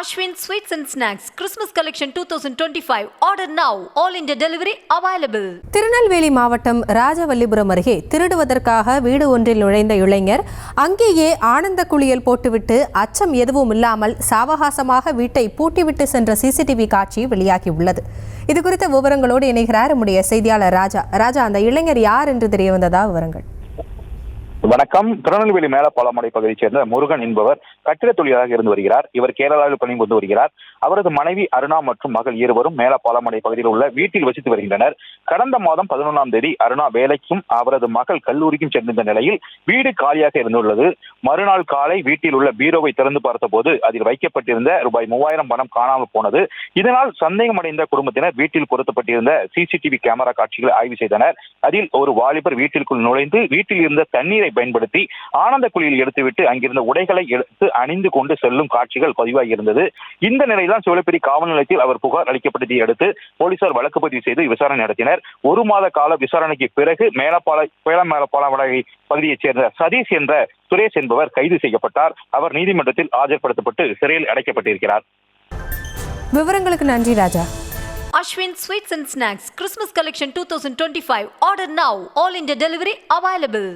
Ashwin Sweets and Snacks Christmas Collection 2025. Order now. All India delivery available. Tirunelveli மாவட்டம் ராஜவல்லிபுரம் அருகே திருடுவதற்காக வீடு ஒன்றில் நுழைந்த இளைஞர் அங்கேயே ஆனந்த குளியல் போட்டுவிட்டு அச்சம் எதுவும் இல்லாமல் சாவகாசமாக வீட்டை பூட்டிவிட்டு சென்ற சிசிடிவி காட்சி வெளியாகியுள்ளது. இது குறித்த விவரங்களோடு இணைகிறார் நம்முடைய செய்தியாளர் ராஜா. அந்த இளைஞர் யார் என்று தெரிய வந்ததா விவரங்கள்? வணக்கம். திருநெல்வேலி மேலப்பாலமடை பகுதியைச் சேர்ந்த முருகன் என்பவர் கட்டிட தொழிலாளராக இருந்து வருகிறார். இவர் கேரளாவில் பணிபுரிந்து வருகிறார். அவரது மனைவி அருணா மற்றும் மகள் இருவரும் மேலப்பாலமடை பகுதியில் உள்ள வீட்டில் வசித்து வருகின்றனர். கடந்த மாதம் 11ஆம் தேதி அருணா வேலைக்கும் அவரது மகள் கல்லூரிக்கும் சென்றிருந்த நிலையில் வீடு காலியாக இருந்துள்ளது. மறுநாள் காலை வீட்டில் உள்ள பீரோவை திறந்து பார்த்த போது அதில் வைக்கப்பட்டிருந்த ரூபாய் 3000 பணம் காணாமல் போனது. இதனால் சந்தேகமடைந்த குடும்பத்தினர் வீட்டில் பொருத்தப்பட்டிருந்த சிசிடிவி கேமரா காட்சிகளை ஆய்வு செய்தனர். அதில் ஒரு வாலிபர் வீட்டிற்குள் நுழைந்து வீட்டில் இருந்த தண்ணீரை பயன்படுத்தி ஆனந்த குளியல் எடுத்துவிட்டு அங்கிருந்த உடைகளை எடுத்து அணிந்து கொண்டு செல்லும் காட்சிகள் பதிவாகி இருந்தது. இந்த நிலையில்தான் சோலைப்பேரி காவல் நிலையத்தில் அவர் புகார் அளிக்கப்பட்டதை அடுத்து போலீசார் வழக்கு பதிவு செய்து விசாரணை நடத்தினர். 1 மாத கால விசாரணைக்கு பிறகு மேலப்பாலமடை பகுதியைச் சேர்ந்த சதீஷ் என்ற சுரேஷ் என்பவர் கைது செய்யப்பட்டார். அவர் நீதிமன்றத்தில் ஆஜர்படுத்தப்பட்டு சிறையில் அடைக்கப்பட்டிருக்கிறார். விவரங்களுக்கு நன்றி ராஜா. Ashwin Sweets and Snacks Christmas Collection 2025. Order now. All India delivery available.